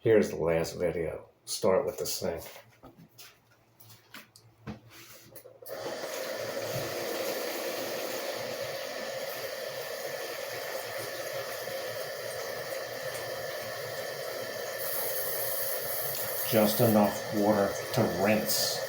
Here's the last video. Start with the sink. Just enough water to rinse.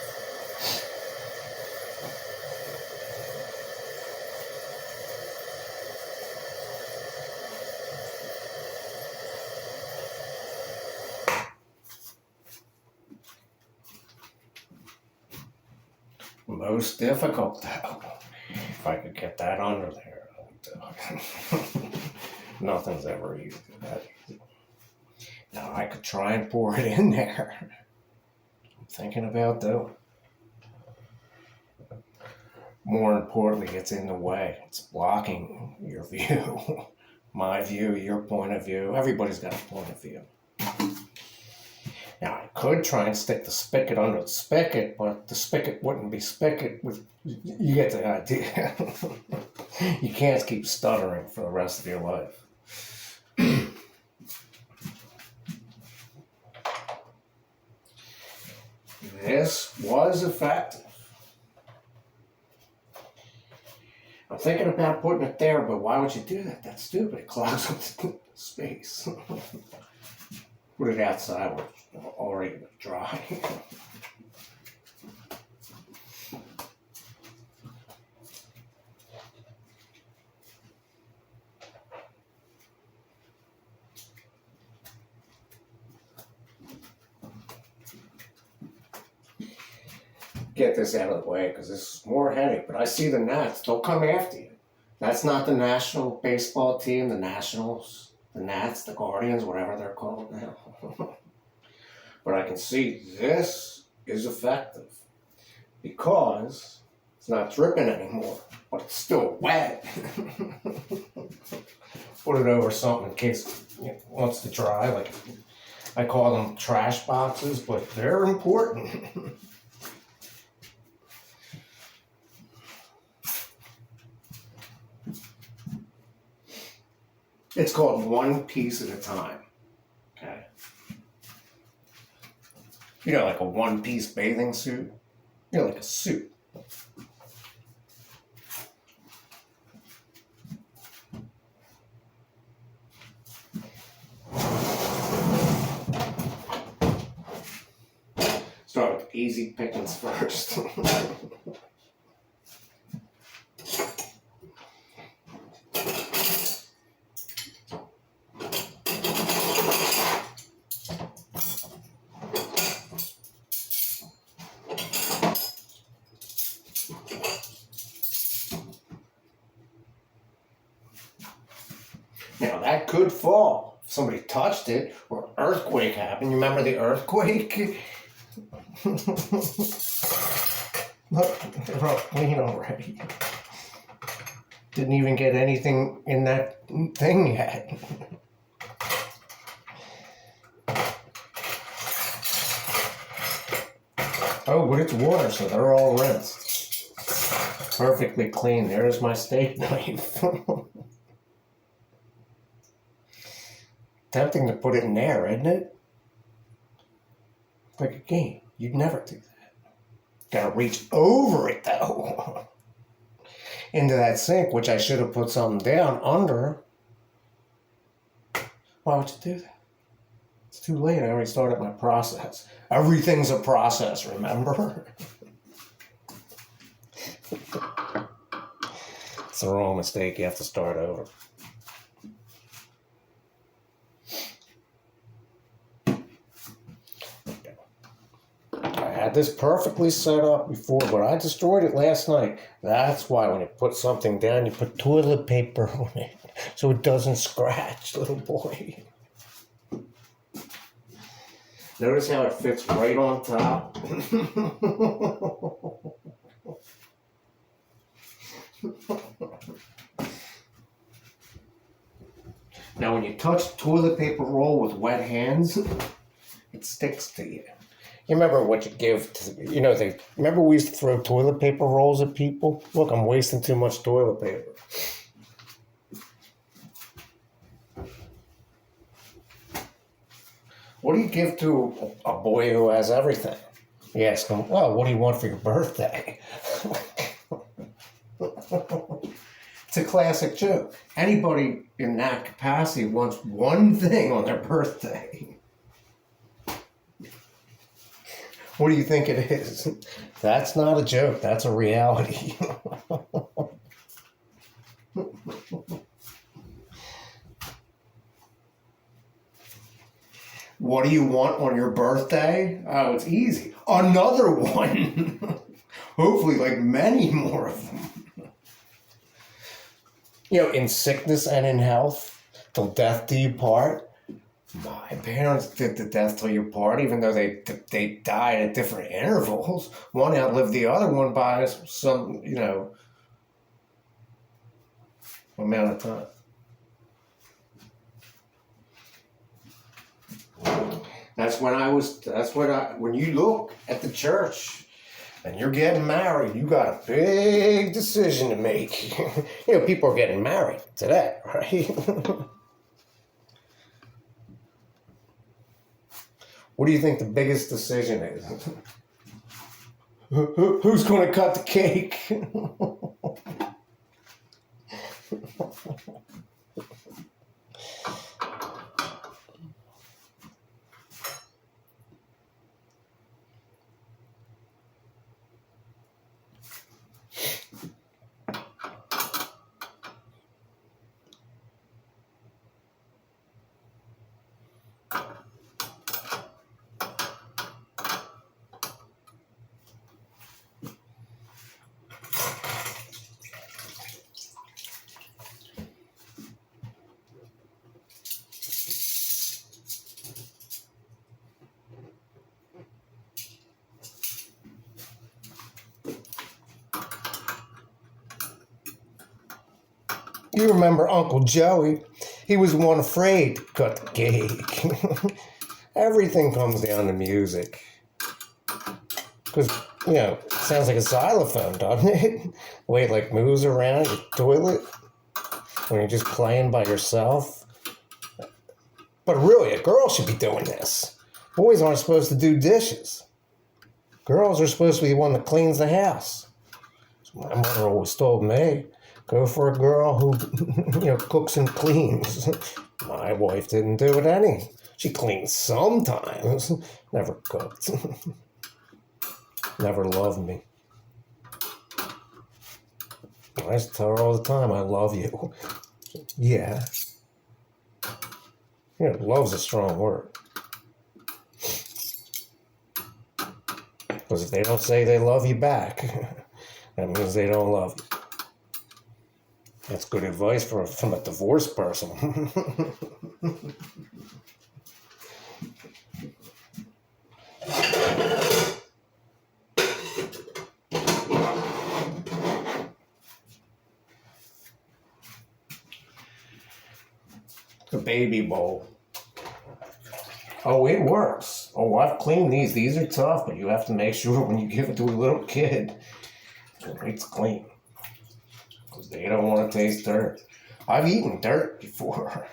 Most difficult though. If I could get that under there, I would. Nothing's ever easy. That easy. Now I could try and pour it in there. I'm thinking about doing. More importantly, it's in the way. It's blocking your view. My view, your point of view. Everybody's got a point of view. Now, I could try and stick the spigot under the spigot, but the spigot wouldn't be spigot. You get the idea. You can't keep stuttering for the rest of your life. This was effective. I'm thinking about putting it there, but why would you do that? That's stupid. It clogs up the space. Put it outside where it's already dry. Get this out of the way because this is more headache. But I see the Nats. They'll come after you. That's not the national baseball team, the Nationals, the Nats, the Guardians, whatever they're called now. But I can see this is effective because it's not dripping anymore, but it's still wet. Put it over something in case it wants to dry. Like I call them trash boxes, but they're important. It's called one piece at a time. Okay. You know, like a one-piece bathing suit. You know, like a suit. Start with easy pickings first. Now that could fall if somebody touched it or an earthquake happened. You remember the earthquake? Look, they're all clean already. Didn't even get anything in that thing yet. Oh, but it's water, so they're all rinsed. Perfectly clean. There's my steak knife. Tempting to put it in there, isn't it? Like a game. You'd never do that. Gotta reach over it, though. Into that sink, which I should have put something down under. Why would you do that? It's too late. I already started my process. Everything's a process, remember? It's the wrong mistake. You have to start over. I had this perfectly set up before, but I destroyed it last night. That's why when you put something down, you put toilet paper on it so it doesn't scratch, little boy. Notice how it fits right on top? Now when you touch toilet paper roll with wet hands, it sticks to you. You remember what you give to, remember we used to throw toilet paper rolls at people? Look, I'm wasting too much toilet paper. What do you give to a boy who has everything? You ask him, well, what do you want for your birthday? It's a classic joke. Anybody in that capacity wants one thing on their birthday. What do you think it is? That's not a joke, that's a reality. What do you want on your birthday? Oh, it's easy. Another one. Hopefully, like many more of them. In sickness and in health, till death do you part. My parents did the death till you part, even though they died at different intervals. One outlived the other one by some, amount of time. When you look at the church and you're getting married, you got a big decision to make. People are getting married today, right? What do you think the biggest decision is? Who's going to cut the cake? You remember Uncle Joey? He was one afraid to cut the cake. Everything comes down to music. Because, it sounds like a xylophone, doesn't it? The way it moves around your toilet when you're just playing by yourself. But really, a girl should be doing this. Boys aren't supposed to do dishes. Girls are supposed to be the one that cleans the house. So my mother always told me, go for a girl who, cooks and cleans. My wife didn't do it any. She cleaned sometimes, never cooked. Never loved me. I used to tell her all the time, I love you. Yeah. Love's a strong word. Because if they don't say they love you back, that means they don't love you. That's good advice from a divorced person. The baby bowl. Oh, it works. Oh, I've cleaned these. These are tough, but you have to make sure when you give it to a little kid, it's clean. Because they don't want to taste dirt. I've eaten dirt before.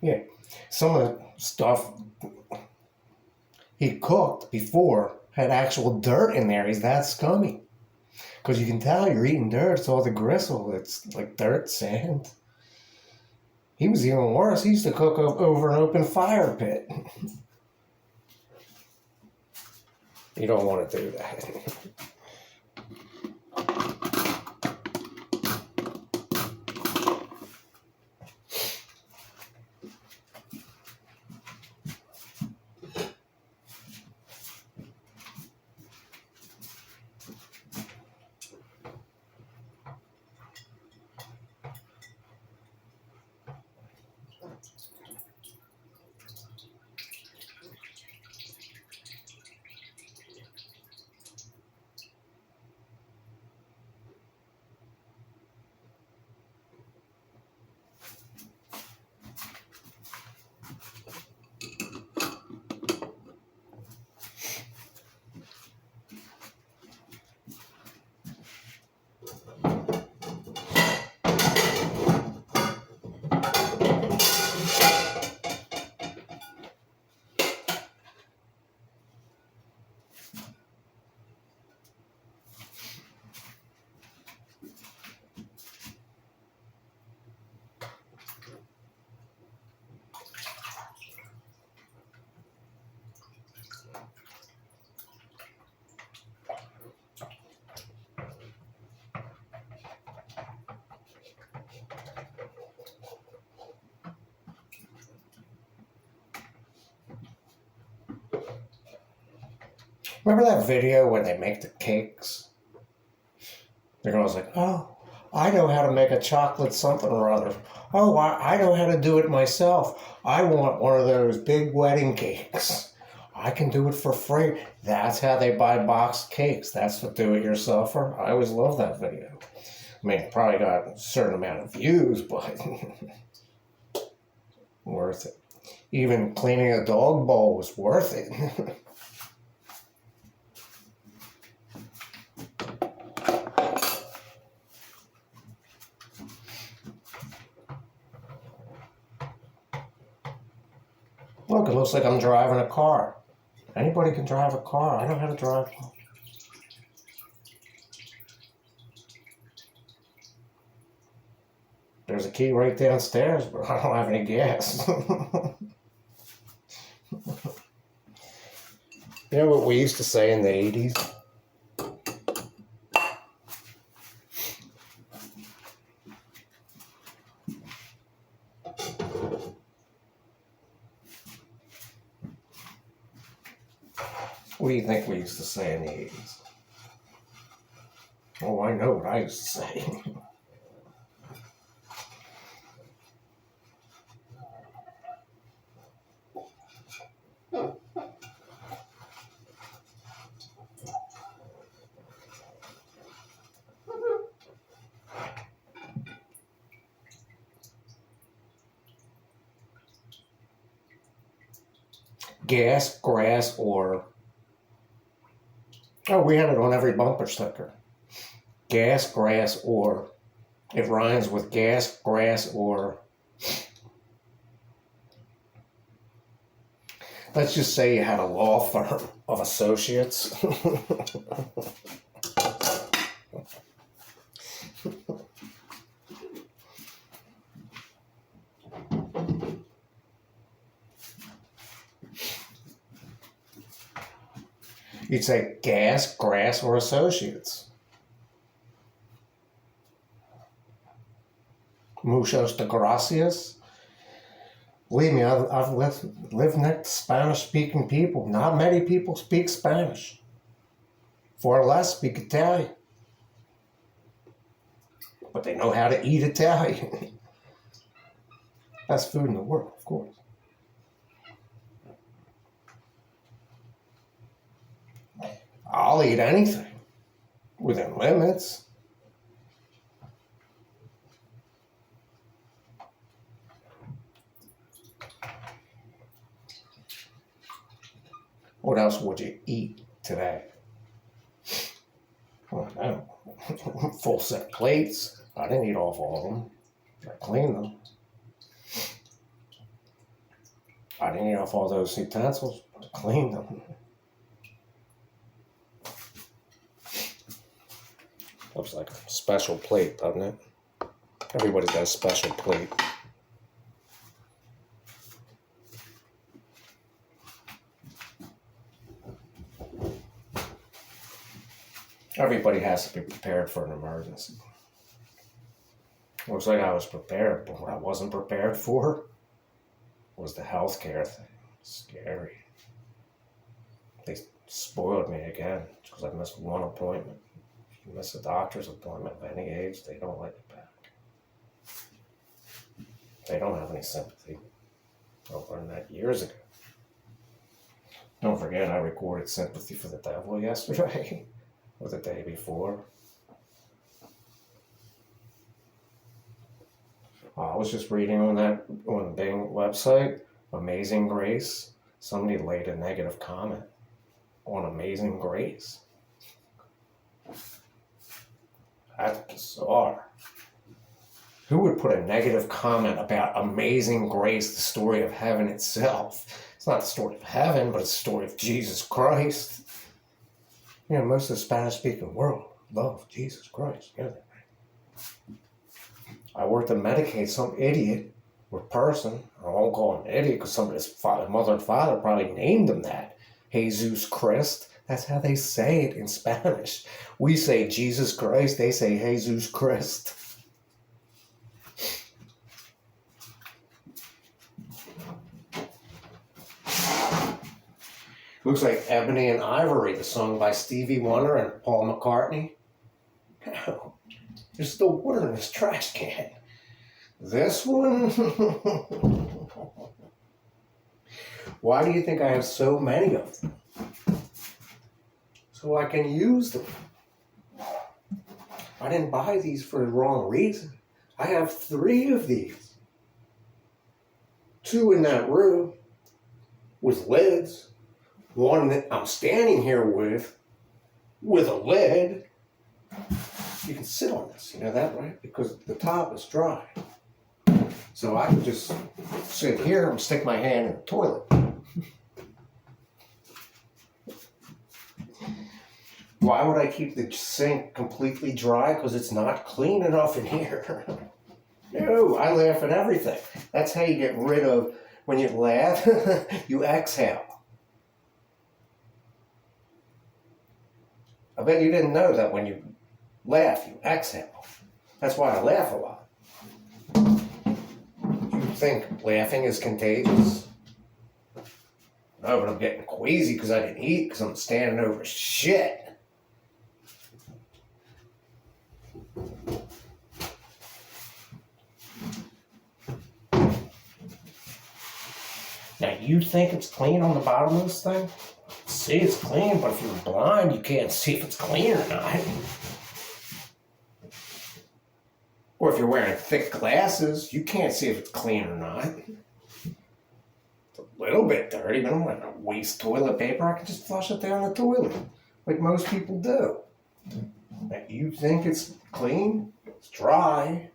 Yeah, some of the stuff he cooked before had actual dirt in there. He's that scummy. Because you can tell you're eating dirt. It's all the gristle. It's like dirt, sand. He was even worse. He used to cook over an open fire pit. You don't want to do that. Remember that video when they make the cakes? The girl's like, oh, I know how to make a chocolate something or other. Oh, I know how to do it myself. I want one of those big wedding cakes. I can do it for free. That's how they buy boxed cakes. That's what do-it-yourselfer. I always love that video. I mean, it probably got a certain amount of views, but worth it. Even cleaning a dog bowl was worth it. Look, it looks like I'm driving a car. Anybody can drive a car. I know how to drive one. There's a key right downstairs, but I don't have any gas. You know what we used to say in the 80s? What do you think we used to say in the 80s? Oh, I know what I used to say. Gas, grass, or... Oh, we had it on every bumper sticker. Gas, grass, or... It rhymes with gas, grass, or... Let's just say you had a law firm of associates. You'd say gas, grass, or associates. Muchas de gracias. Believe me, I've lived next to Spanish-speaking people. Not many people speak Spanish. Far less speak Italian. But they know how to eat Italian. Best food in the world, of course. I'll eat anything within limits. What else would you eat today? Oh, no. Full set plates. I didn't eat off all of them. I cleaned them. I didn't eat off all those utensils. I cleaned them. Looks like a special plate, doesn't it? Everybody's got a special plate. Everybody has to be prepared for an emergency. Looks like I was prepared, but what I wasn't prepared for was the healthcare thing. Scary. They spoiled me again because I missed one appointment. If you miss a doctor's appointment of any age, they don't let you back. They don't have any sympathy. I learned that years ago. Don't forget, I recorded Sympathy for the Devil yesterday, or the day before. I was just reading on the Bing website, Amazing Grace. Somebody laid a negative comment on Amazing Grace. That's bizarre. Who would put a negative comment about Amazing Grace, the story of heaven itself? It's not the story of heaven, but it's the story of Jesus Christ. You know, most of the Spanish-speaking world love Jesus Christ. You know that, right? I worked to Medicaid some idiot or person. I won't call him an idiot because somebody's mother and father probably named him that. Jesus Christ. That's how they say it in Spanish. We say Jesus Christ. They say Jesus Christ. Looks like Ebony and Ivory, the song by Stevie Wonder and Paul McCartney. Oh, there's still water in this trash can. This one? Why do you think I have so many of them? So I can use them. I didn't buy these for the wrong reason. I have 3 of these. 2 in that room with lids. 1 that I'm standing here with a lid. You can sit on this, you know that, right? Because the top is dry. So I can just sit here and stick my hand in the toilet. Why would I keep the sink completely dry? Because it's not clean enough in here. No, I laugh at everything. That's how you get rid of, when you laugh, you exhale. I bet you didn't know that when you laugh, you exhale. That's why I laugh a lot. You think laughing is contagious? No, but I'm getting queasy because I didn't eat because I'm standing over shit. Now, you think it's clean on the bottom of this thing? See, it's clean, but if you're blind, you can't see if it's clean or not. Or if you're wearing thick glasses, you can't see if it's clean or not. It's a little bit dirty, but I'm not going to waste toilet paper. I can just flush it down the toilet, like most people do. Now, you think it's clean? It's dry.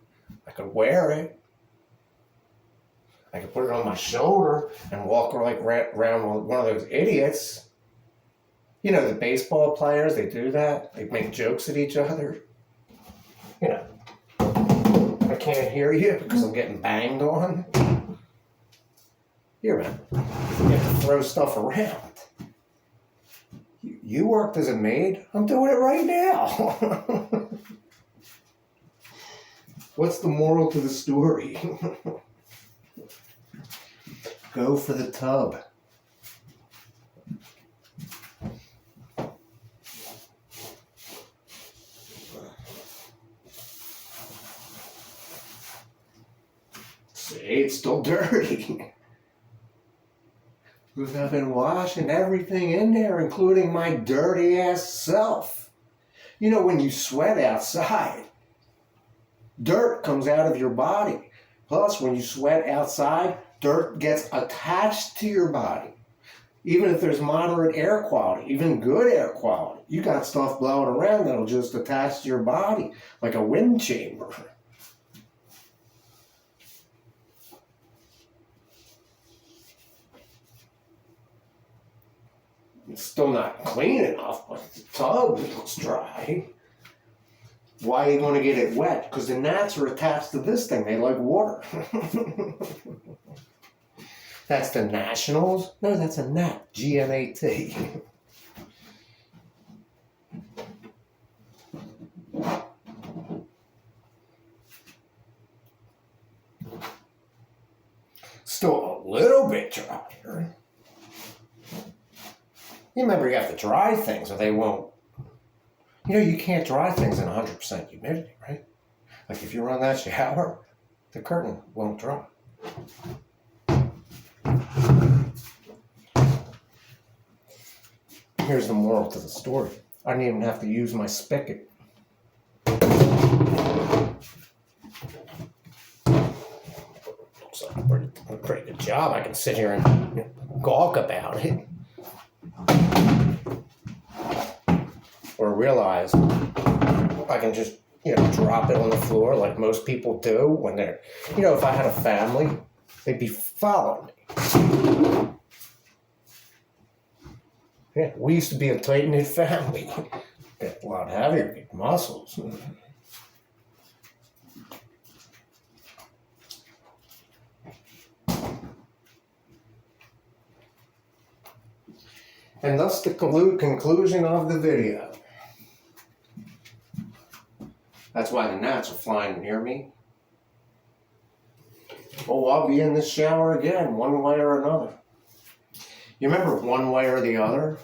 I could wear it. I could put it on my shoulder and walk like around with one of those idiots. You know, the baseball players, they do that. They make jokes at each other. You know, I can't hear you because I'm getting banged on. Here, man, you have to throw stuff around. You worked as a maid. I'm doing it right now. What's the moral to the story? Go for the tub. See, it's still dirty. Because I've been washing everything in there, including my dirty ass self. You know, when you sweat outside, dirt comes out of your body. Plus, when you sweat outside, dirt gets attached to your body. Even if there's moderate air quality, even good air quality, you got stuff blowing around that'll just attach to your body like a wind chamber. It's still not clean enough, but the tub looks dry. Why are you going to get it wet? Because the gnats are attached to this thing. They like water. That's the Nationals? No, that's a gnat. G-N-A-T. Still a little bit drier. You remember you have to dry things or they won't. You know, you can't dry things in 100% humidity, right? Like if you run that shower, the curtain won't dry. Here's the moral to the story. I didn't even have to use my spigot. Looks like a pretty good job. I can sit here and gawk about it. Or realize I can just, drop it on the floor like most people do when they're, if I had a family, they'd be following me. Yeah, we used to be a tight-knit family. Get a lot heavier, get muscles. And thus the conclusion of the video. That's why the gnats are flying near me. Oh, I'll be in this shower again, one way or another. You remember One Way or the Other?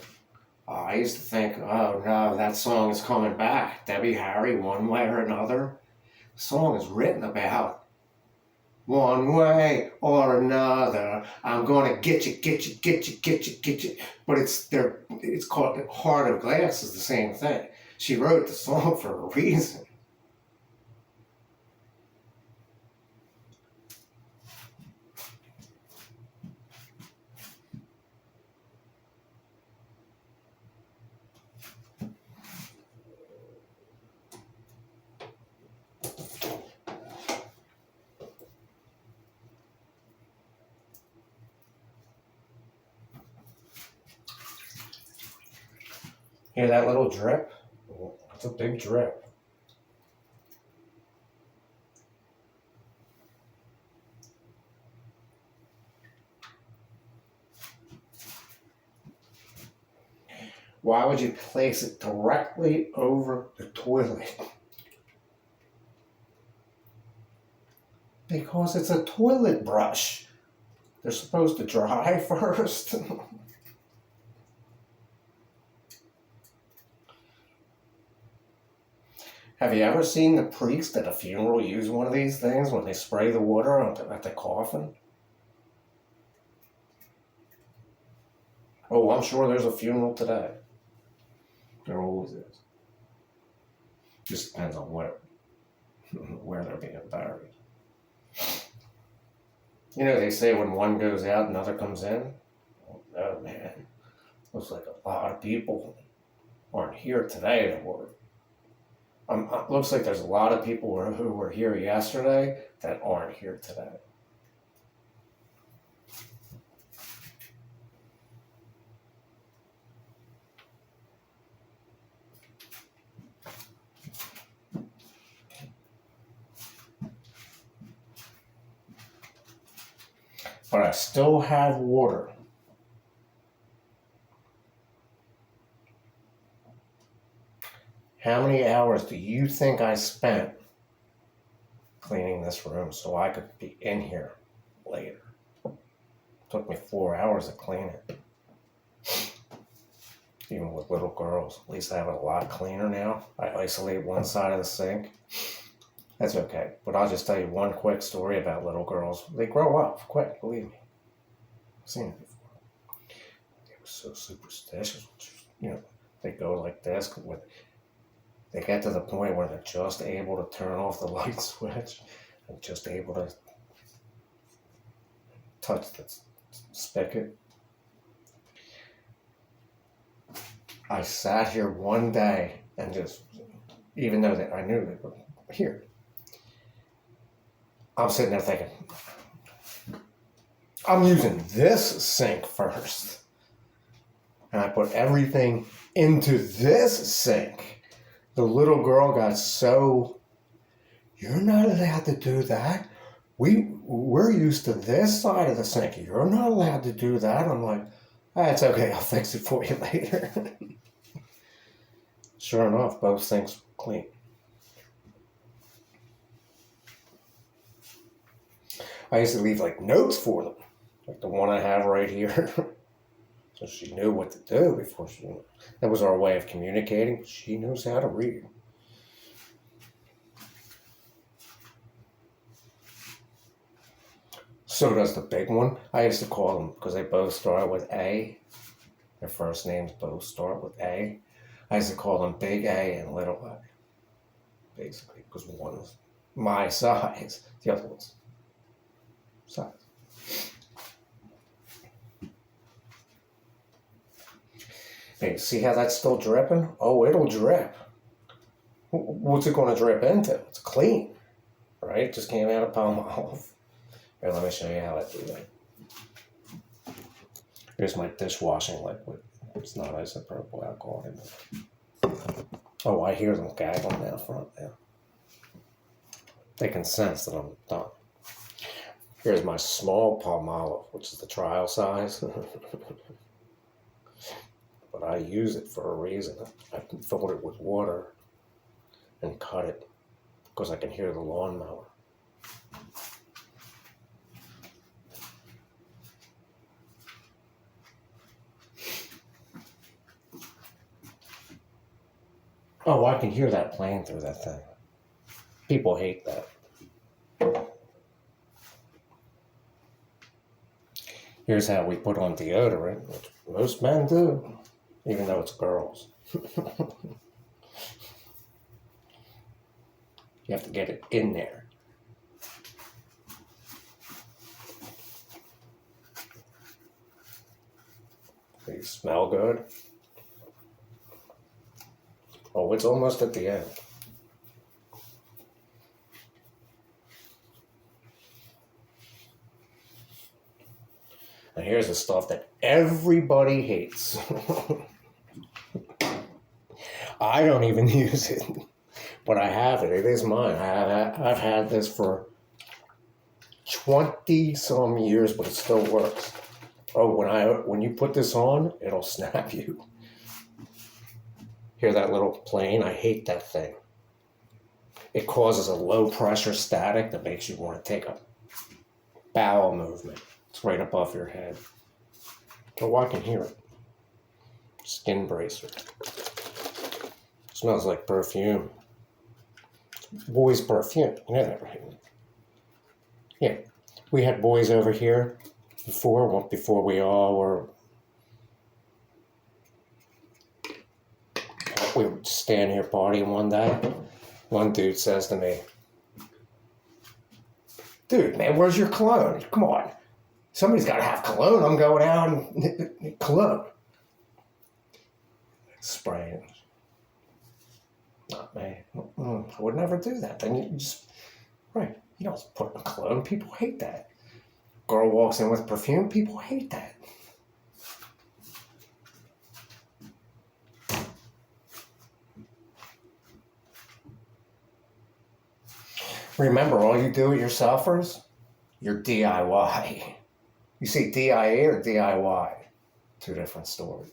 I used to think, oh no, that song is coming back. Debbie Harry, One Way or Another. The song is written about one way or another. I'm gonna get you, get you, get you, get you, get you. But it's called Heart of Glass is the same thing. She wrote the song for a reason. Hear that little drip? It's a big drip. Why would you place it directly over the toilet? Because it's a toilet brush. They're supposed to dry first. Have you ever seen the priest at a funeral use one of these things when they spray the water at the coffin? Oh, I'm sure there's a funeral today. There always is. Just depends on where they're being buried. You know, they say when one goes out, another comes in. Oh man, looks like a lot of people aren't here today that were. Looks like there's a lot of people who were here yesterday that aren't here today. But I still have water. How many hours do you think I spent cleaning this room so I could be in here later? It took me 4 hours to clean it. Even with little girls. At least I have it a lot cleaner now. I isolate one side of the sink. That's okay. But I'll just tell you one quick story about little girls. They grow up quick, believe me. I've seen it before. They were so superstitious. You know, they go like this. They get to the point where they're just able to turn off the light switch and just able to touch the spigot. I sat here one day and just, even though I knew they were here, I'm sitting there thinking, I'm using this sink first. And I put everything into this sink. The little girl got so, you're not allowed to do that. We're used to this side of the sink. You're not allowed to do that. I'm like, it's okay. I'll fix it for you later. Sure enough, both sinks clean. I used to leave like notes for them, like the one I have right here. So she knew what to do before that was our way of communicating. She knows how to read. So does the big one. I used to call them, because they both start with A. Their first names both start with A. I used to call them Big A and Little A. Basically, because one was my size, the other one's size. Hey, see how that's still dripping? Oh, it'll drip. What's it going to drip into? It's clean, right? It just came out of Palmolive. Here, let me show you how I do that. Here's my dishwashing liquid. It's not isopropyl alcohol anymore. Oh, I hear them gaggling down front now. They can sense that I'm done. Here's my small Palmolive, which is the trial size. But I use it for a reason. I can fill it with water and cut it because I can hear the lawnmower. Oh, I can hear that playing through that thing. People hate that. Here's how we put on deodorant, which most men do, even though it's girls. You have to get it in there. They smell good. Oh, it's almost at the end. And here's the stuff that everybody hates. I don't even use it, but I have it. It is mine. I've had this for 20 some years, but it still works. Oh, when you put this on, it'll snap you. Hear that little plane? I hate that thing. It causes a low pressure static that makes you want to take a bowel movement. It's right above your head. Oh, I can hear it. Skin bracer. Smells like perfume. Boys' perfume. You know that, right? Yeah. We had boys over here before we all were. We were standing here partying one day. One dude says to me, "Dude, man, where's your cologne? Come on. Somebody's got to have cologne. I'm going out and cologne." Spraying. Not me. I would never do that. Then you just, right, you don't put on cologne. People hate that. Girl walks in with perfume. People hate that. Remember, all you do-it-yourselfers, you're DIY. You say DIA or DIY? Two different stories.